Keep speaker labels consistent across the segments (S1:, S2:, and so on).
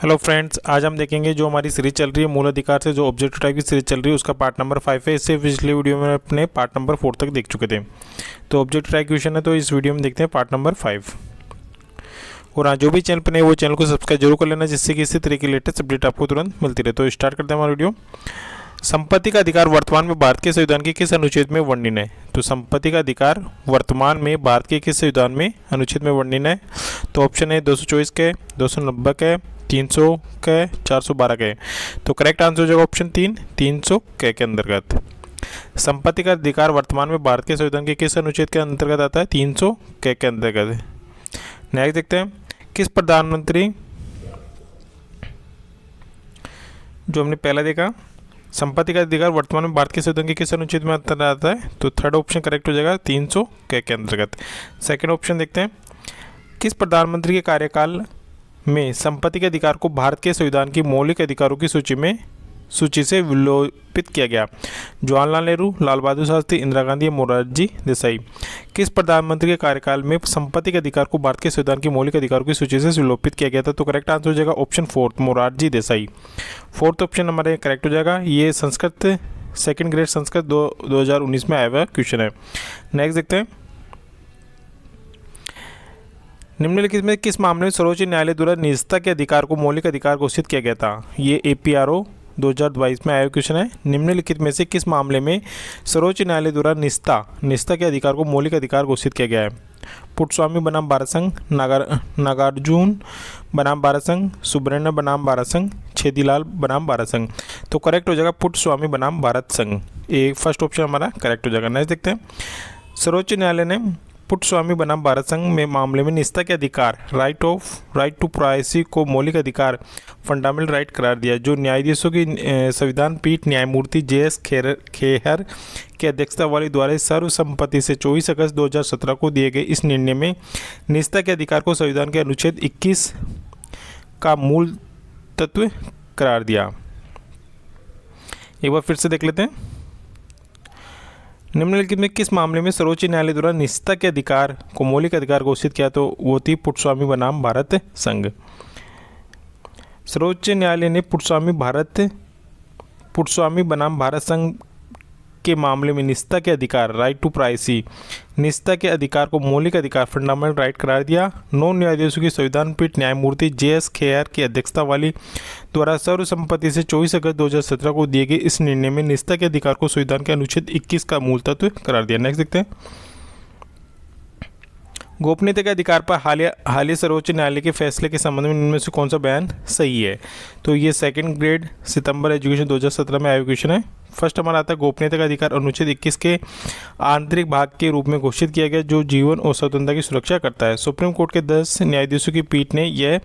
S1: Hello friends, आज हम देखेंगे जो हमारी सीरीज चल रही है मूल अधिकार से जो ऑब्जेक्टिव टाइप की सीरीज चल रही है उसका पार्ट नंबर 5 है। इससे पिछले वीडियो में अपने पार्ट नंबर 4 तक देख चुके थे। तो ऑब्जेक्टिव टाइप क्वेश्चन है, तो इस वीडियो में देखते हैं पार्ट नंबर 5। और हाँ, जो भी चैनल पर नहीं वो चैनल को सब्सक्राइब जरूर कर लेना, जिससे कि इसी तरह की लेटेस्ट अपडेट आपको तुरंत मिलती रहे। तो स्टार्ट करते हैं हमारा वीडियो। संपत्ति का अधिकार वर्तमान में भारत के संविधान के किस अनुच्छेद में वर्णित है? तो संपत्ति का अधिकार वर्तमान में भारत के किस संविधान में अनुच्छेद में वर्णित है? तो ऑप्शन है 224 के, 290 के, 300 के, 412 के। तो करेक्ट आंसर हो जाएगा ऑप्शन 3, 300 के अंतर्गत। संपत्ति का अधिकार वर्तमान में भारत के संविधान के किस अनुच्छेद के अंतर्गत आता है? 300 के अंतर्गत। नेक्स्ट देखते हैं, किस प्रधानमंत्री, जो हमने पहला देखा, संपत्ति का अधिकार वर्तमान में भारत के संविधान के किस अनुच्छेद में अंतर्गत आता है? तो थर्ड ऑप्शन करेक्ट हो जाएगा 300 के अंतर्गत। सेकंड ऑप्शन देखते हैं, किस प्रधानमंत्री के कार्यकाल में संपत्ति के अधिकार को भारत के संविधान की मौलिक अधिकारों की सूची से विलोपित किया गया? जवाहरलाल नेहरू, लाल बहादुर शास्त्री, इंदिरा गांधी या मोरारजी देसाई। किस प्रधानमंत्री के कार्यकाल में संपत्ति के अधिकार को भारत के संविधान की मौलिक अधिकारों की सूची से विलोपित किया गया था? तो करेक्ट आंसर हो जाएगा option 4, Morarji Desai. Fourth option हमारे करेक्ट हो जाएगा। ये संस्कृत सेकंड ग्रेड संस्कृत 2019 में आया हुआ क्वेश्चन है। नेक्स्ट देखते हैं, निम्नलिखित में किस मामले में सर्वोच्च न्यायालय द्वारा निजता के अधिकार को मौलिक अधिकार घोषित किया गया था? ये APRO 2022 में आया क्वेश्चन है। निम्नलिखित में से किस मामले में सर्वोच्च न्यायालय द्वारा निजता के अधिकार को मौलिक अधिकार घोषित किया गया है? पुट्टस्वामी बनाम भारत संघ, नागार्जुन बनाम भारत संघ, सुब्रह्मण्य बनाम भारत संघ, छेदीलाल बनाम भारत संघ। तो करेक्ट हो जाएगा पुट्टस्वामी बनाम भारत संघ। ये फर्स्ट ऑप्शन हमारा करेक्ट हो जाएगा। नेक्स्ट देखते हैं, सर्वोच्च न्यायालय ने पुट्टस्वामी बनाम भारत संघ में मामले में निजता के अधिकार राइट टू प्राइवेसी को मौलिक अधिकार फंडामेंटल राइट करार दिया। जो न्यायाधीशों की संविधान पीठ न्यायमूर्ति JS खेहर की अध्यक्षता वाली द्वारा सर्वसम्मति से 24 अगस्त 2017 को दिए गए इस निर्णय में निजता के अधिकार को संविधान के अनुच्छेद 21 का मूल तत्व करार दिया। एक बार फिर से देख लेते हैं, निम्नलिखित में किस मामले में सर्वोच्च न्यायालय द्वारा निजता के अधिकार को मौलिक अधिकार घोषित किया? तो वो थी पुट्टस्वामी बनाम भारत संघ। सर्वोच्च न्यायालय ने पुट्टस्वामी बनाम भारत संघ के मामले में निजता के अधिकार राइट टू प्राइवेसी, निजता के अधिकार को मौलिक अधिकार फंडामेंटल राइट करार दिया। 9 न्यायाधीशों की संविधान पीठ न्यायमूर्ति JS खेहर की अध्यक्षता वाली द्वारा सर्वसम्मति से 24 अगस्त 2017 को दिए गए इस निर्णय में निजता के अधिकार को संविधान के अनुच्छेद 21 का मूल तत्व करार दिया। नेक्स्ट देखते हैं, गोपनीयता के अधिकार पर हालिया सर्वोच्च न्यायालय के फैसले के संबंध में इनमें से कौन सा बयान सही है? तो ये सेकंड ग्रेड सितंबर एजुकेशन 2017 में आया क्वेश्चन है। फर्स्ट हमारा आता है, गोपनीयता का अधिकार अनुच्छेद 21 के आंतरिक भाग के रूप में घोषित किया गया जो जीवन और स्वतंत्रता की सुरक्षा करता है। सुप्रीम कोर्ट के 10 न्यायाधीशों की पीठ ने यह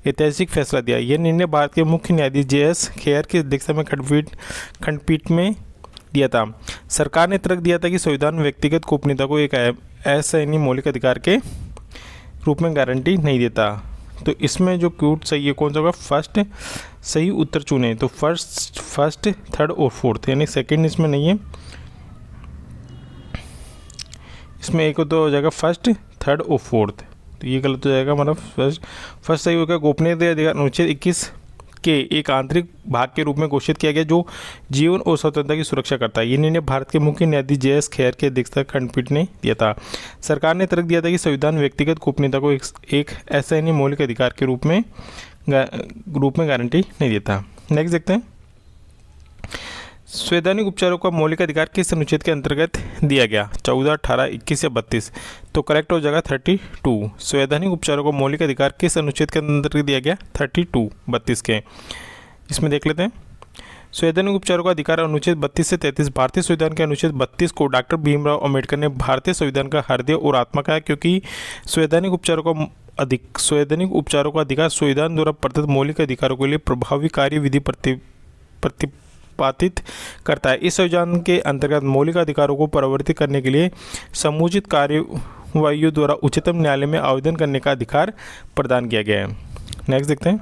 S1: ऐतिहासिक फैसला दिया। यह निर्णय भारत के मुख्य न्यायाधीश JS खेहर की अध्यक्षता में खंडपीठ में दिया था। सरकार ने तर्क दिया था कि संविधान व्यक्तिगत गोपनीयता को एक असहनीय मौलिक अधिकार के रूप में गारंटी नहीं देता। तो इसमें जो क्यूट सही है कौन सा होगा? फर्स्ट सही उत्तर चुने। तो फर्स्ट थर्ड और फोर्थ, यानी सेकंड इसमें नहीं है। इसमें एक तो हो जाएगा फर्स्ट, थर्ड और फोर्थ, तो ये गलत हो जाएगा हमारा। फर्स्ट सही होगा, गोपनीयता अधिकार अनुच्छेद 21 के एक आंतरिक भाग के रूप में घोषित किया गया जो जीवन और स्वतंत्रता की सुरक्षा करता है। ये निर्णय भारत के मुख्य न्यायाधीश JS खेहर के अध्यक्षता खंडपीठ ने दिया था। सरकार ने तर्क दिया था कि संविधान व्यक्तिगत गोपनीयता को एक असहनीय मौलिक अधिकार के रूप में गारंटी नहीं देता। नेक्स्ट देखते हैं, संवैधानिक उपचारों का मौलिक अधिकार किस अनुच्छेद के अंतर्गत दिया गया? 14, 18, 21 या 32। तो करेक्ट हो जाएगा 32। संवैधानिक उपचारों को मौलिक अधिकार किस अनुच्छेद के अंतर्गत दिया गया? 32, 32 के। इसमें देख लेते हैं, संवैधानिक उपचारों का अधिकार अनुच्छेद 32 से 33। भारतीय संविधान के अनुच्छेद 32 को डॉक्टर भीमराव अंबेडकर ने भारतीय संविधान का हृदय और आत्मा कहा, क्योंकि संवैधानिक उपचारों का अधिकार संविधान द्वारा प्रदत्त मौलिक अधिकारों के लिए प्रभावी कार्य विधि प्रतिपादित करता है। इस संविधान के अंतर्गत मौलिक अधिकारों को परिवर्तित करने के लिए समुचित कार्यवाहियों द्वारा उच्चतम न्यायालय में आवेदन करने का अधिकार प्रदान किया गया है। नेक्स्ट देखते हैं,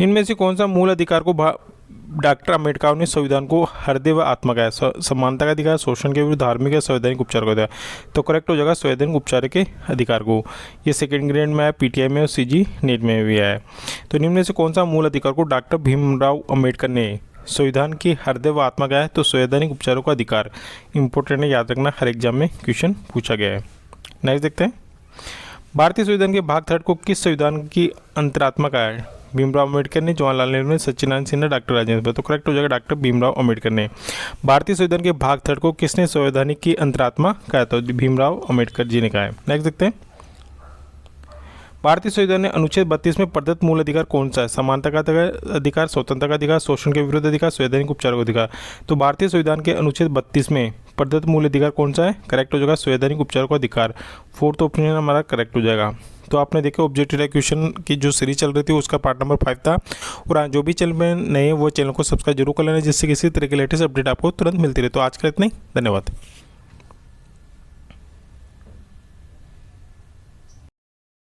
S1: इनमें से कौन सा मूल अधिकार को डॉक्टर अम्बेडकर ने संविधान को हृदय व आत्मा का समानता का अधिकार, शोषण के विरुद्ध धार्मिक या संवैधानिक उपचार को दिया। तो करेक्ट हो जाएगा संवैधानिक उपचार के अधिकार को। ये सेकंड ग्रेड में है, पीटीआई में और सीजी नेट में भी है। तो निम्न में से कौन सा मूल अधिकार को डॉक्टर भीमराव अम्बेडकर ने संविधान की हृदय व आत्मा का है? तो संवैधानिक उपचारों का अधिकार। इंपॉर्टेंट है, याद रखना, हर एग्जाम में क्वेश्चन पूछा गया है। नेक्स्ट देखते हैं, भारतीय संविधान के भाग 3 को किस संविधान की अंतरात्मा का है? भीमराव अम्बेडकर ने, जवाहरलाल नेहरू ने, सच्चिदानंद सिन्हा, डॉक्टर राजेंद्र। तो करेक्ट हो जाएगा डॉक्टर भीमराव अम्बेडकर ने। भारतीय संविधान के भाग 3 को किसने संवैधानिक की अंतरात्मा कहा? तो भीमराव अम्बेडकर जी ने कहा है। नेक्स्ट देखते हैं, भारतीय संविधान ने अनुच्छेद 32 में प्रदत्त मूल अधिकार कौन सा है? समानता का अधिकार, स्वतंत्रता का अधिकार, शोषण के विरुद्ध अधिकार, संवैधानिक उपचार का अधिकार। तो भारतीय संविधान के अनुच्छेद 32 में प्रदत्त मूल अधिकार कौन सा है? करेक्ट हो जाएगा संवैधानिक उपचार का अधिकार। फोर्थ ऑप्शन हमारा करेक्ट हो जाएगा। तो आपने देखा ऑब्जेक्टिव क्वेश्चन की जो सीरीज चल रही थी उसका पार्ट नंबर 5 था। और जो भी चैनल में नए वो चैनल को सब्सक्राइब जरूर कर लेना, जिससे किसी तरह के लेटेस्ट अपडेट आपको तुरंत मिलती रहे। तो आज के लिए इतना ही, धन्यवाद।